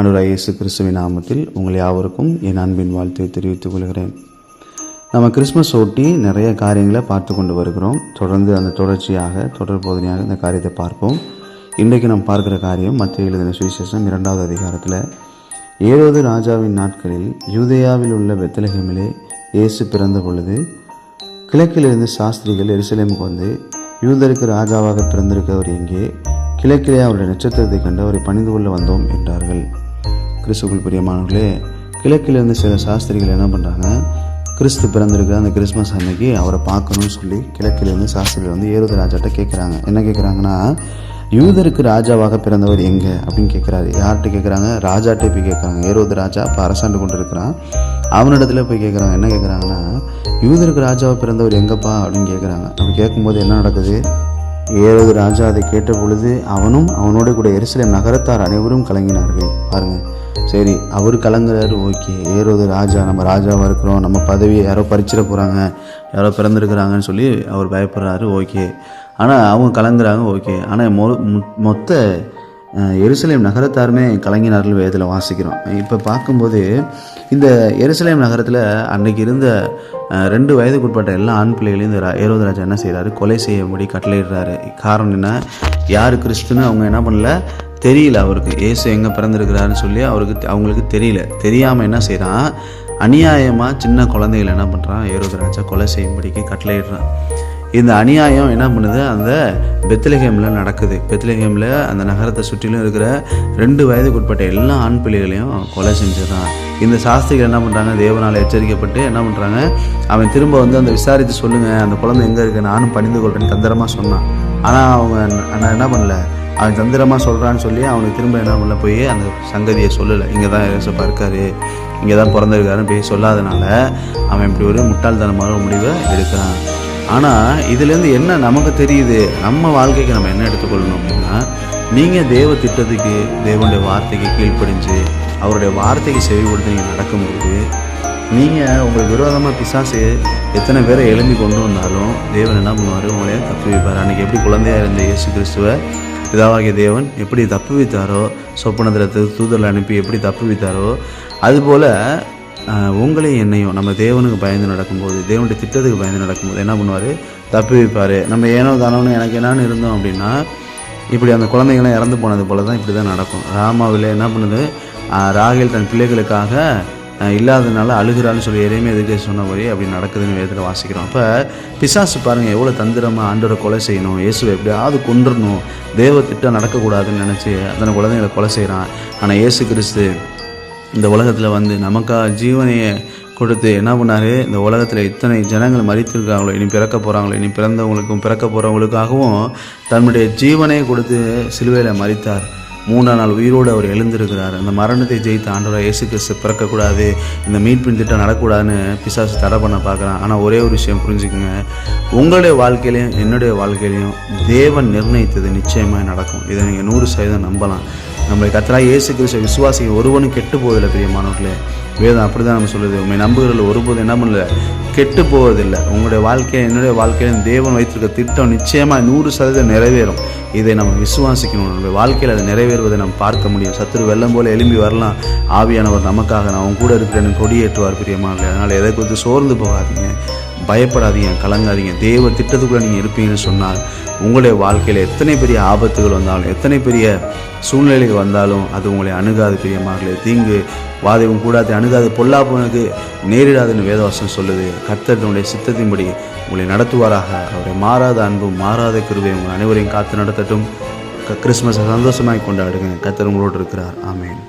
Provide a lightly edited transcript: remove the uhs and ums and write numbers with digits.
ஆண்டவராகிய இயேசு கிறிஸ்துவின் நாமத்தில் உங்கள் யாவருக்கும் என் அன்பின் வாழ்த்தை தெரிவித்துக் கொள்கிறேன். நம்ம கிறிஸ்மஸ் ஒட்டி நிறைய காரியங்களை பார்த்து கொண்டு வருகிறோம். தொடர்ந்து அந்த தொடர் போதனையாக இந்த காரியத்தை பார்ப்போம். இன்றைக்கு நாம் பார்க்கிற காரியம் மத்தேயு எழுதின சுவிசேஷம் 2வது அதிகாரத்தில் ஏரோது ராஜாவின் நாட்களில் யூதேயாவில் உள்ள பெத்லகேமிலே இயேசு பிறந்த பொழுது கிழக்கிலிருந்து சாஸ்திரிகள் எருசலேமுக்கு வந்து, யூதருக்கு ராஜாவாக பிறந்திருக்கிறவர் எங்கே? கிழக்கிலே அவருடைய நட்சத்திரத்தை கண்டு அவரை பணிந்து கொள்ள வந்தோம் என்றார்கள். கிறிஸ்துக்குள் பிரியமானவர்களே, கிழக்கிலிருந்து சில சாஸ்திரிகள் என்ன பண்ணுறாங்க, கிறிஸ்து பிறந்திருக்கிற அந்த கிறிஸ்மஸ் அன்னைக்கு அவரை பார்க்கணும்னு சொல்லி கிழக்கிலிருந்து சாஸ்திரிகள் வந்து ஏரோது ராஜாட்ட கேட்குறாங்க. என்ன கேட்குறாங்கன்னா, யூதருக்கு ராஜாவாக பிறந்தவர் எங்கே அப்படின்னு கேட்குறாரு. யார்கிட்ட கேட்குறாங்க? ராஜாட்டே போய் கேட்குறாங்க. ஏரோது ராஜா இப்போ அரசாண்டு கொண்டு இருக்கிறான். அவனிடத்துல போய் கேட்குறாங்க. என்ன கேட்குறாங்கன்னா, யூதருக்கு ராஜாவாக பிறந்தவர் எங்கப்பா அப்படின்னு கேட்குறாங்க. அப்படி கேட்கும்போது என்ன நடக்குது? ஏரோது ராஜா அதை கேட்ட பொழுது அவனும் அவனோட கூட எருசலேம் நகரத்தார் அனைவரும் கலங்கினார்கள். பாருங்கள், சரி அவர் கலங்குறாரு, ஓகே. ஏரோது ராஜா, நம்ம ராஜாவாக இருக்கிறோம், நம்ம பதவியை யாரோ பறிச்சிட போகிறாங்க, யாரோ பிறந்திருக்கிறாங்கன்னு சொல்லி அவர் பயப்படுறாரு, ஓகே. ஆனால் அவங்க கலங்குறாங்க, ஓகே. ஆனால் மொத்த எருசலேம் நகரத்தாருமே கலங்கினார்கள் வேதத்தில் வாசிக்கிறோம். இப்போ பார்க்கும்போது இந்த எருசலேம் நகரத்தில் அன்றைக்கு இருந்த 2 வயதுக்குட்பட்ட எல்லா ஆண் பிள்ளைகளையும் இந்த ஏரோது ராஜா என்ன செய்கிறாரு? கொலை செய்யும்படி கட்டளையிடுறாரு. காரணம் என்ன? யார் கிறிஸ்துன்னு அவங்க என்ன பண்ணல, தெரியல. அவருக்கு இயேசு எங்கே பிறந்திருக்கிறாருன்னு சொல்லி அவங்களுக்கு தெரியல. தெரியாமல் என்ன செய்கிறான்? அநியாயமாக சின்ன குழந்தைகள் என்ன பண்ணுறான்? ஏரோது ராஜா கொலை செய்யும்படிக்கு கட்டளையிடுறான். இந்த அநியாயம் என்ன பண்ணுது? அந்த பெத்லகேமில் நடக்குது. பெத்லகேமில் அந்த நகரத்தை சுற்றிலும் இருக்கிற 2 வயதுக்குட்பட்ட எல்லா ஆண் பிள்ளைகளையும் கொலை செஞ்சிடறான். இந்த சாஸ்திரிகள் என்ன பண்ணுறாங்க? தேவனால் எச்சரிக்கப்பட்டு என்ன பண்ணுறாங்க? அவன் திரும்ப வந்து அந்த விசாரித்து சொல்லுங்கள், அந்த குழந்தை எங்கே இருக்குது, நானும் பணிந்து கொள்கிறேன்னு தந்திரமாக சொன்னான். ஆனால் அவங்க என்ன பண்ணல, அவன் தந்திரமாக சொல்கிறான்னு சொல்லி அவனுக்கு திரும்ப என்ன பண்ணல, போய் அந்த சங்கதியை சொல்லலை. இங்கே தான் ஏசப்பா இருக்காரு, இங்கே தான் பிறந்திருக்காருன்னு போய் சொல்லாதனால அவன் இப்படி ஒரு முட்டாள்தனமான முடிவை எடுக்கிறான். ஆனால் இதுலேருந்து என்ன நமக்கு தெரியுது? நம்ம வாழ்க்கைக்கு நம்ம என்ன எடுத்துக்கொள்ளணும் அப்படின்னா, நீங்கள் தேவ திட்டத்துக்கு, தேவனுடைய வார்த்தைக்கு கீழ்ப்படிஞ்சு அவருடைய வார்த்தைக்கு செவி கொடுத்து நீங்கள் நடக்கும்போது, நீங்கள் உங்களுக்கு விரோதமாக பிசாசு எத்தனை பேரை எழும்பி கொண்டு வந்தாலும் தேவன் என்ன பண்ணுவார்? உங்களையே தப்பு வைப்பார். அன்றைக்கி எப்படி குழந்தையாக இருந்த இயேசு கிறிஸ்துவை பிதாவாகிய தேவன் எப்படி தப்பு வைத்தாரோ, சொப்பனத்தில் தூதரில் அனுப்பி எப்படி தப்பு வைத்தாரோ, அதுபோல் உங்களையும் என்னையும் நம்ம தேவனுக்கு பயந்து நடக்கும்போது, தேவனுடைய திட்டத்துக்கு பயந்து நடக்கும்போது என்ன பண்ணுவார்? தப்பு வைப்பார். நம்ம ஏனோ தானோன்னு எனக்கு என்னான்னு இருந்தோம் அப்படின்னா, இப்படி அந்த குழந்தைங்களாம் இறந்து போனது போல தான் இப்படி தான் நடக்கும். ராமாவில் என்ன பண்ணுது? ராகேல் தன் பிள்ளைகளுக்காக இல்லாததுனால அழுகிறான்னு சொல்லி எதையுமே எதுக்கு சொன்னபடி அப்படி நடக்குதுன்னு வேதத்தில் வாசிக்கிறோம். அப்போ பிசாசு பாருங்கள் எவ்வளோ தந்திரமாக ஆண்டவரை கொலை செய்யணும், இயேசுவை எப்படியாவது கொன்றுடணும், தேவ திட்டம் நடக்கக்கூடாதுன்னு நினச்சி அத்தனை குழந்தைங்களை கொலை செய்கிறான். ஆனால் இயேசு கிறிஸ்து இந்த உலகத்தில் வந்து நமக்காக ஜீவனையை கொடுத்து என்ன பண்ணார்? இந்த உலகத்தில் இத்தனை ஜனங்கள் மரித்திருக்காங்களோ, இனி பிறக்க போகிறாங்களோ, இனி பிறந்தவங்களுக்கும் பிறக்க போகிறவங்களுக்காகவும் தன்னுடைய ஜீவனை கொடுத்து சிலுவையில் மரித்தார். 3ஆம் நாள் உயிரோடு அவர் எழுந்திருக்கிறார். அந்த மரணத்தை ஜெயித்த ஆண்டவராக இயேசு கிறிஸ்து பிறக்கக்கூடாது, இந்த மீட்பின் திட்டம் நடக்கக்கூடாதுன்னு பிசாசு தடை பண்ண பார்க்குறான். ஆனால் ஒரே ஒரு விஷயம் புரிஞ்சுக்குங்க, உங்களுடைய வாழ்க்கையிலையும் என்னுடைய வாழ்க்கையிலையும் தேவன் நிர்ணயித்தது நிச்சயமாக நடக்கும். இதை நீங்கள் 100% நம்பலாம். நம்மளை கர்த்தராகிய இயேசு கிறிஸ்துவை விசுவாசிக்க ஒருவனும் கெட்டு போவதில்லை. பிரியமானவர்களே, வேதம் அப்படி தான் நம்ம சொல்லுது. உண்மை நம்புகிறதில் ஒருபோது என்ன பண்ணல, கெட்டு போவதில்லை. உங்களுடைய வாழ்க்கையில் என்னுடைய வாழ்க்கையில் தேவன் வைத்திருக்க திட்டம் நிச்சயமாக 100% நிறைவேறும். இதை நம்ம விசுவாசிக்கணும். நம்முடைய வாழ்க்கையில் அதை நிறைவேறுவதை நம்ம பார்க்க முடியும். சத்துரு வெள்ளம் போல் எழும்பி வரலாம், ஆவியானவர் நமக்காக நான் அவங்க கூட இருக்கிறேன்னு கொடியேற்றுவார். பிரியமானவர்களே, அதனால் எதை குறித்து சோர்ந்து போகாதீங்க, பயப்படாதீங்க, கலங்காதீங்க. தேவ திட்டத்துக்குள்ளே நீங்கள் இருப்பீங்கன்னு சொன்னால் உங்களுடைய வாழ்க்கையில் எத்தனை பெரிய ஆபத்துகள் வந்தாலும், எத்தனை பெரிய சூழ்நிலைகள் வந்தாலும் அது உங்களை அணுகாது. பிரியமானவர்களே, தீங்கு வாதவும் கூடாது, அணுகாது, பொல்லாப்புனுக்கு நேரிடாதுன்னு வேதவாசம் சொல்லுது. கர்த்தர் தன்னுடைய சித்தத்தின்படி உங்களை நடத்துவாராக. அவருடைய மாறாத அன்பும் மாறாத கிருபை உங்கள் அனைவரையும் காத்து நடத்தட்டும். கிறிஸ்மஸை சந்தோஷமாய் கொண்டாடுங்க. கர்த்தர் உங்களோடு இருக்கிறார். ஆமென்.